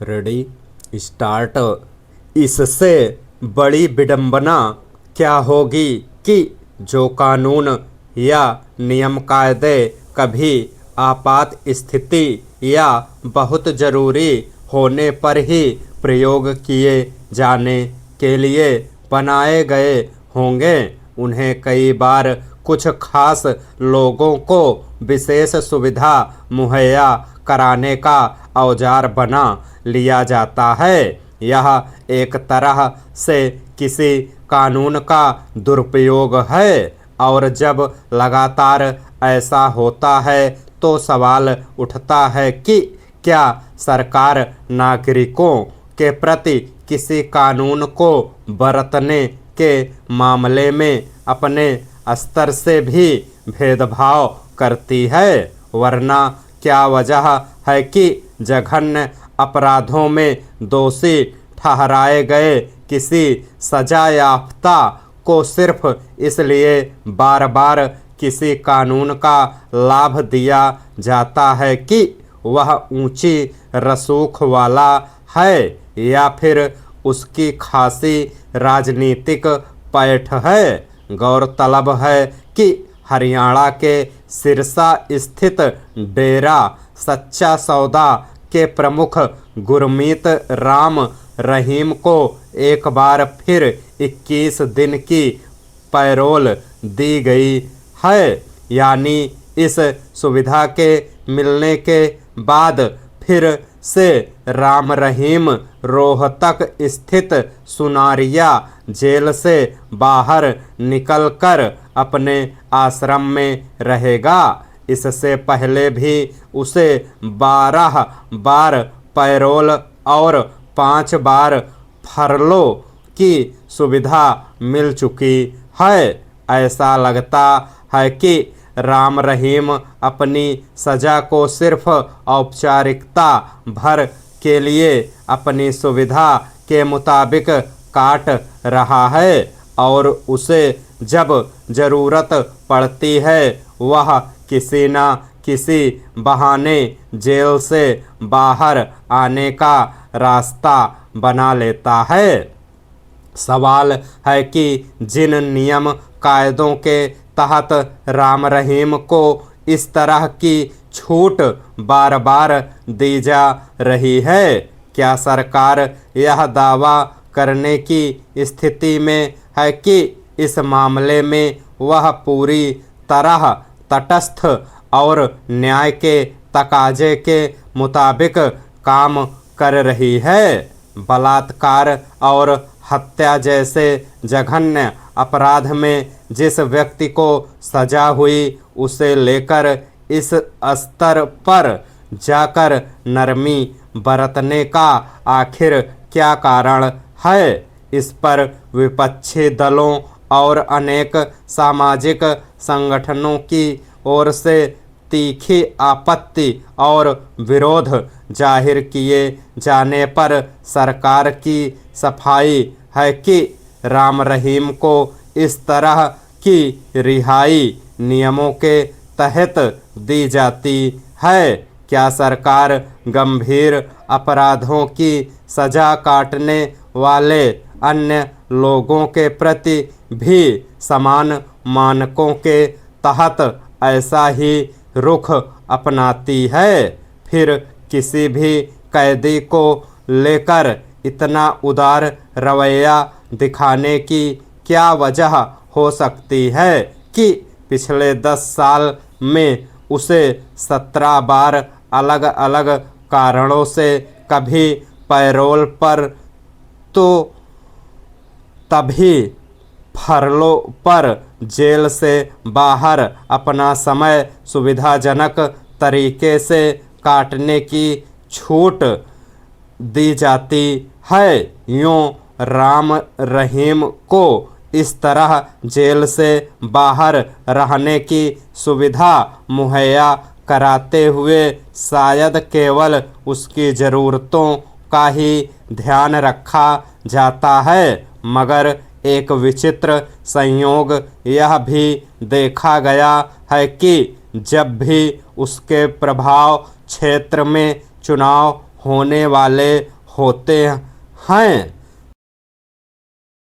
Ready start. इससे बड़ी विडंबना क्या होगी कि जो कानून या नियम कायदे कभी आपात स्थिति या बहुत ज़रूरी होने पर ही प्रयोग किए जाने के लिए बनाए गए होंगे, उन्हें कई बार कुछ खास लोगों को विशेष सुविधा मुहैया कराने का औजार बना लिया जाता है। यह एक तरह से किसी कानून का दुरुपयोग है और जब लगातार ऐसा होता है तो सवाल उठता है कि क्या सरकार नागरिकों के प्रति किसी कानून को बरतने के मामले में अपने स्तर से भी भेदभाव करती है, वरना क्या वजह है कि जघन्य अपराधों में दोषी ठहराए गए किसी सजा याफ्ता को सिर्फ इसलिए बार बार किसी कानून का लाभ दिया जाता है कि वह ऊंची रसूख वाला है या फिर उसकी खासी राजनीतिक पैठ है। गौरतलब है कि हरियाणा के सिरसा स्थित डेरा सच्चा सौदा के प्रमुख गुरमीत राम रहीम को एक बार फिर 21 दिन की पैरोल दी गई है, यानी इस सुविधा के मिलने के बाद फिर से राम रहीम रोहतक स्थित सुनारिया जेल से बाहर निकलकर अपने आश्रम में रहेगा। इससे पहले भी उसे 12 बार पैरोल और 5 बार फरलो की सुविधा मिल चुकी है। ऐसा लगता है कि राम रहीम अपनी सज़ा को सिर्फ औपचारिकता भर के लिए अपनी सुविधा के मुताबिक काट रहा है और उसे जब ज़रूरत पड़ती है वह किसी न किसी बहाने जेल से बाहर आने का रास्ता बना लेता है। सवाल है कि जिन नियम कायदों के तहत राम रहीम को इस तरह की छूट बार बार दी जा रही है, क्या सरकार यह दावा करने की स्थिति में है कि इस मामले में वह पूरी तरह तटस्थ और न्याय के तकाजे के मुताबिक काम कर रही है? बलात्कार और हत्या जैसे जघन्य अपराध में जिस व्यक्ति को सजा हुई उसे लेकर इस स्तर पर जाकर नरमी बरतने का आखिर क्या कारण है? इस पर विपक्षी दलों और अनेक सामाजिक संगठनों की ओर से तीखी आपत्ति और विरोध जाहिर किए जाने पर सरकार की सफाई है कि राम रहीम को इस तरह की रिहाई नियमों के तहत दी जाती है। क्या सरकार गंभीर अपराधों की सजा काटने वाले अन्य लोगों के प्रति भी समान मानकों के तहत ऐसा ही रुख अपनाती है? फिर किसी भी कैदी को लेकर इतना उदार रवैया दिखाने की क्या वजह हो सकती है कि पिछले 10 साल में उसे 17 बार अलग अलग कारणों से कभी पैरोल पर तो तभी फरलो पर जेल से बाहर अपना समय सुविधाजनक तरीके से काटने की छूट दी जाती है? यूँ राम रहीम को इस तरह जेल से बाहर रहने की सुविधा मुहैया कराते हुए शायद केवल उसकी ज़रूरतों का ही ध्यान रखा जाता है, मगर एक विचित्र संयोग यह भी देखा गया है कि जब भी उसके प्रभाव क्षेत्र में चुनाव होने वाले होते हैं।